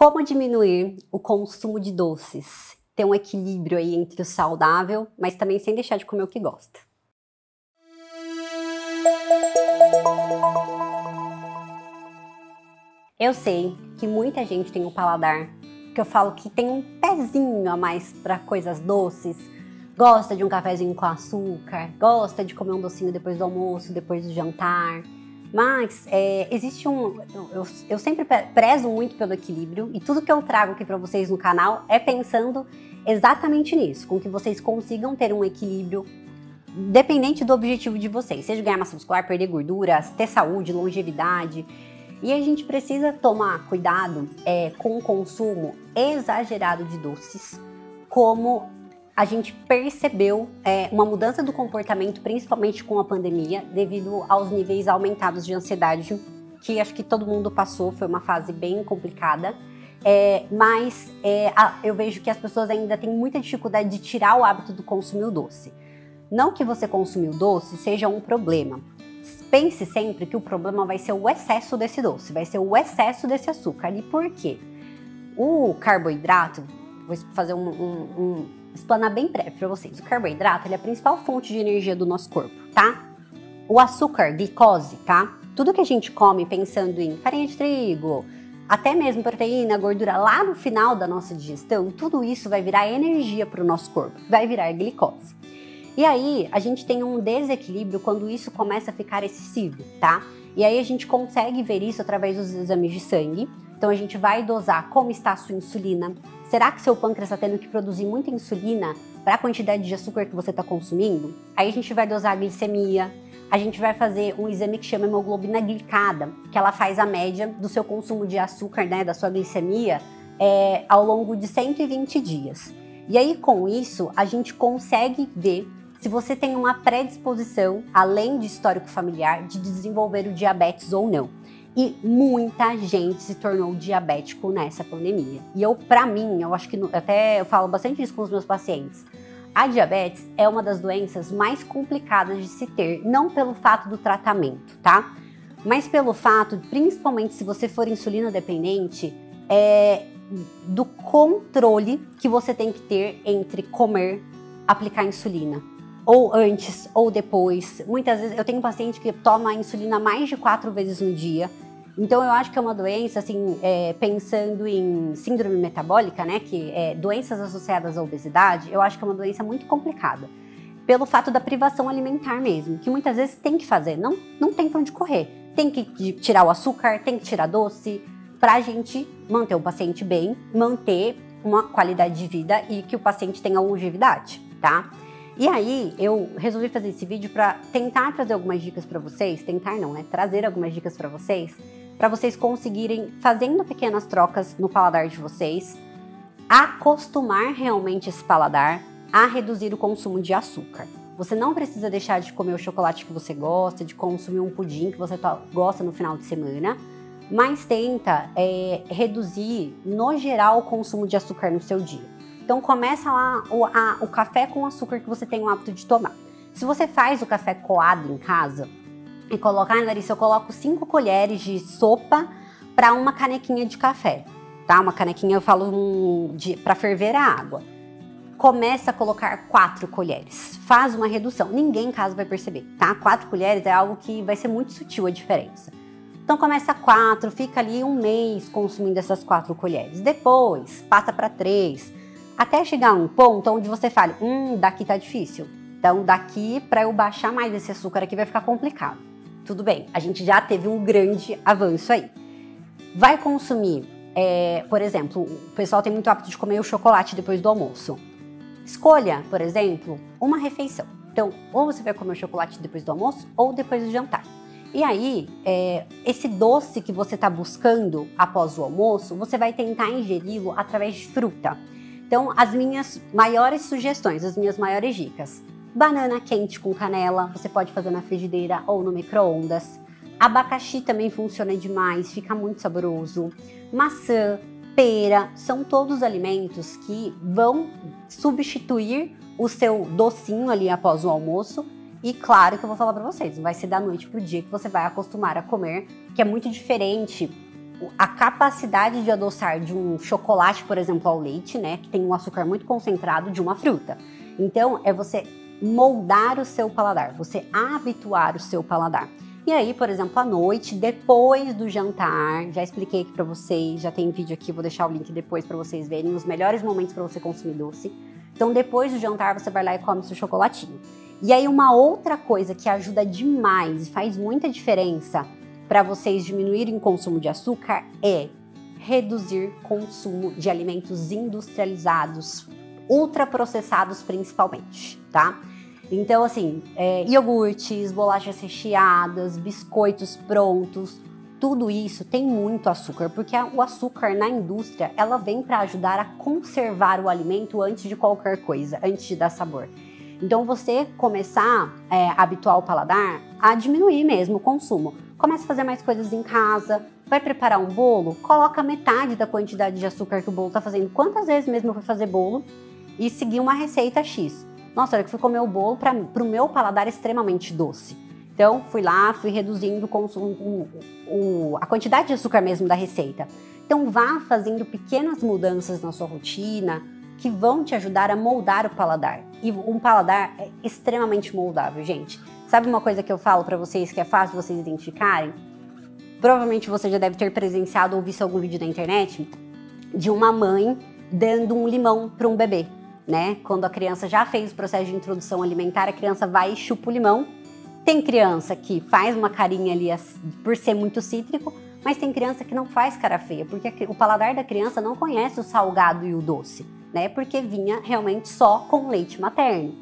Como diminuir o consumo de doces? Ter um equilíbrio aí entre o saudável, mas também sem deixar de comer o que gosta. Eu sei que muita gente tem um paladar que eu falo que tem um pezinho a mais para coisas doces, gosta de um cafezinho com açúcar, gosta de comer um docinho depois do almoço, depois do jantar. Mas existe eu sempre prezo muito pelo equilíbrio e tudo que eu trago aqui para vocês no canal é pensando exatamente nisso, com que vocês consigam ter um equilíbrio dependente do objetivo de vocês, seja ganhar massa muscular, perder gordura, ter saúde, longevidade. E a gente precisa tomar cuidado com o consumo exagerado de doces, como a gente percebeu uma mudança do comportamento, principalmente com a pandemia, devido aos níveis aumentados de ansiedade, que acho que todo mundo passou, foi uma fase bem complicada. Mas eu vejo que as pessoas ainda têm muita dificuldade de tirar o hábito do consumir doce. Não que você consumir o doce seja um problema. Pense sempre que o problema vai ser o excesso desse doce, vai ser o excesso desse açúcar. E por quê? O carboidrato, vou fazer explanar bem breve para vocês. O carboidrato ele é a principal fonte de energia do nosso corpo, tá? O açúcar, glicose, tá? Tudo que a gente come pensando em farinha de trigo, até mesmo proteína, gordura, lá no final da nossa digestão, tudo isso vai virar energia para o nosso corpo, vai virar glicose. E aí, a gente tem um desequilíbrio quando isso começa a ficar excessivo, tá? E aí a gente consegue ver isso através dos exames de sangue. Então a gente vai dosar como está a sua insulina. Será que seu pâncreas está tendo que produzir muita insulina para a quantidade de açúcar que você está consumindo? Aí a gente vai dosar a glicemia. A gente vai fazer um exame que chama hemoglobina glicada, que ela faz a média do seu consumo de açúcar, né, da sua glicemia, ao longo de 120 dias. E aí com isso, a gente consegue ver se você tem uma predisposição, além de histórico familiar, de desenvolver o diabetes ou não. E muita gente se tornou diabético nessa pandemia. E pra mim, eu acho que até eu falo bastante isso com os meus pacientes. A diabetes é uma das doenças mais complicadas de se ter, não pelo fato do tratamento, tá? Mas pelo fato, principalmente se você for insulino dependente, do controle que você tem que ter entre comer, aplicar insulina. Ou antes, ou depois. Muitas vezes, eu tenho um paciente que toma insulina mais de 4 vezes no dia. Então, eu acho que é uma doença, assim, pensando em síndrome metabólica, né, que é doenças associadas à obesidade, eu acho que é uma doença muito complicada. Pelo fato da privação alimentar mesmo, que muitas vezes tem que fazer, não tem pra onde correr. Tem que tirar o açúcar, tem que tirar doce, pra gente manter o paciente bem, manter uma qualidade de vida e que o paciente tenha longevidade, tá? E aí, eu resolvi fazer esse vídeo para tentar trazer algumas dicas para vocês, trazer algumas dicas para vocês conseguirem, fazendo pequenas trocas no paladar de vocês, acostumar realmente esse paladar a reduzir o consumo de açúcar. Você não precisa deixar de comer o chocolate que você gosta, de consumir um pudim que você gosta no final de semana, mas tenta reduzir, no geral, o consumo de açúcar no seu dia. Então começa lá o café com açúcar que você tem o hábito de tomar. Se você faz o café coado em casa e colocar, Larissa, eu coloco 5 colheres de sopa para uma canequinha de café, tá? Uma canequinha eu falo para ferver a água. Começa a colocar 4 colheres, faz uma redução. Ninguém em casa vai perceber, tá? 4 colheres é algo que vai ser muito sutil a diferença. Então começa 4, fica ali um mês consumindo essas 4 colheres. Depois passa para 3. Até chegar a um ponto onde você fale, daqui tá difícil. Então daqui para eu baixar mais esse açúcar aqui vai ficar complicado. Tudo bem, a gente já teve um grande avanço aí. Vai consumir, por exemplo, o pessoal tem muito hábito de comer o chocolate depois do almoço. Escolha, por exemplo, uma refeição. Então, ou você vai comer o chocolate depois do almoço ou depois do jantar. E aí, esse doce que você está buscando após o almoço, você vai tentar ingeri-lo através de fruta. Então, as minhas maiores sugestões, as minhas maiores dicas. Banana quente com canela, você pode fazer na frigideira ou no micro-ondas. Abacaxi também funciona demais, fica muito saboroso. Maçã, pera, são todos alimentos que vão substituir o seu docinho ali após o almoço. E claro que eu vou falar pra vocês, não vai ser da noite pro dia que você vai acostumar a comer, que é muito diferente a capacidade de adoçar de um chocolate, por exemplo, ao leite, né, que tem um açúcar muito concentrado de uma fruta. Então, é você moldar o seu paladar, você habituar o seu paladar. E aí, por exemplo, à noite, depois do jantar, já expliquei aqui pra vocês, já tem vídeo aqui, vou deixar o link depois pra vocês verem os melhores momentos pra você consumir doce. Então, depois do jantar, você vai lá e come seu chocolatinho. E aí, uma outra coisa que ajuda demais e faz muita diferença para vocês diminuírem o consumo de açúcar é reduzir consumo de alimentos industrializados, ultraprocessados principalmente, tá? Então, assim, iogurtes, bolachas recheadas, biscoitos prontos, tudo isso tem muito açúcar, porque o açúcar na indústria, ela vem para ajudar a conservar o alimento antes de qualquer coisa, antes de dar sabor. Então, você começar a habituar o paladar a diminuir mesmo o consumo. Começa a fazer mais coisas em casa, vai preparar um bolo, coloca metade da quantidade de açúcar que o bolo tá fazendo. Quantas vezes mesmo eu fui fazer bolo e segui uma receita X? Nossa, a hora que fui comer o bolo, pro meu paladar extremamente doce. Então, fui lá, fui reduzindo o consumo, a quantidade de açúcar mesmo da receita. Então, vá fazendo pequenas mudanças na sua rotina que vão te ajudar a moldar o paladar. E um paladar é extremamente moldável, gente. Sabe uma coisa que eu falo pra vocês que é fácil de vocês identificarem? Provavelmente você já deve ter presenciado ou visto algum vídeo na internet de uma mãe dando um limão para um bebê, né? Quando a criança já fez o processo de introdução alimentar, a criança vai e chupa o limão. Tem criança que faz uma carinha ali por ser muito cítrico, mas tem criança que não faz cara feia, porque o paladar da criança não conhece o salgado e o doce, né? Porque vinha realmente só com leite materno.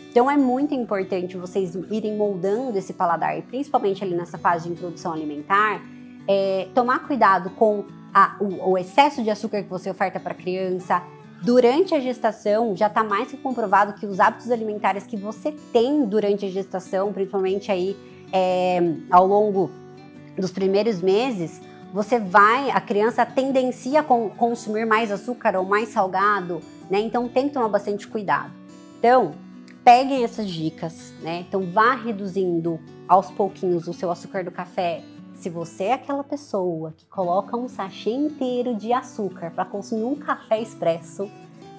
Então é muito importante vocês irem moldando esse paladar, e principalmente ali nessa fase de introdução alimentar, tomar cuidado com o excesso de açúcar que você oferta para a criança. Durante a gestação, já está mais que comprovado que os hábitos alimentares que você tem durante a gestação, principalmente aí ao longo dos primeiros meses, a criança tendencia a consumir mais açúcar ou mais salgado, né? Então tem que tomar bastante cuidado. Então, peguem essas dicas, né? Então vá reduzindo aos pouquinhos o seu açúcar do café. Se você é aquela pessoa que coloca um sachê inteiro de açúcar para consumir um café expresso,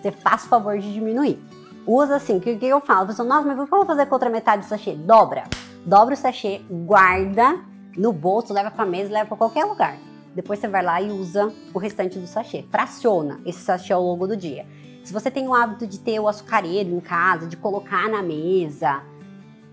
você faz o favor de diminuir. Usa assim, o que eu falo? A pessoa, nossa, mas o que eu vou fazer com a outra metade do sachê? Dobra o sachê, guarda no bolso, leva para mesa, leva para qualquer lugar. Depois você vai lá e usa o restante do sachê. Fraciona esse sachê ao longo do dia. Se você tem o hábito de ter o açucareiro em casa, de colocar na mesa,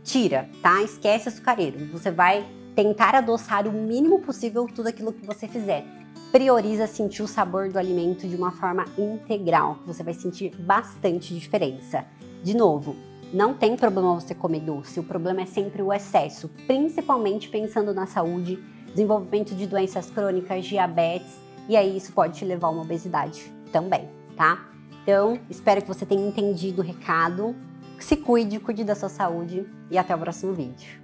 tira, tá? Esquece o açucareiro. Você vai tentar adoçar o mínimo possível tudo aquilo que você fizer. Prioriza sentir o sabor do alimento de uma forma integral, que você vai sentir bastante diferença. De novo, não tem problema você comer doce, o problema é sempre o excesso, principalmente pensando na saúde, desenvolvimento de doenças crônicas, diabetes, e aí isso pode te levar a uma obesidade também, tá? Então, espero que você tenha entendido o recado. Se cuide, cuide da sua saúde e até o próximo vídeo.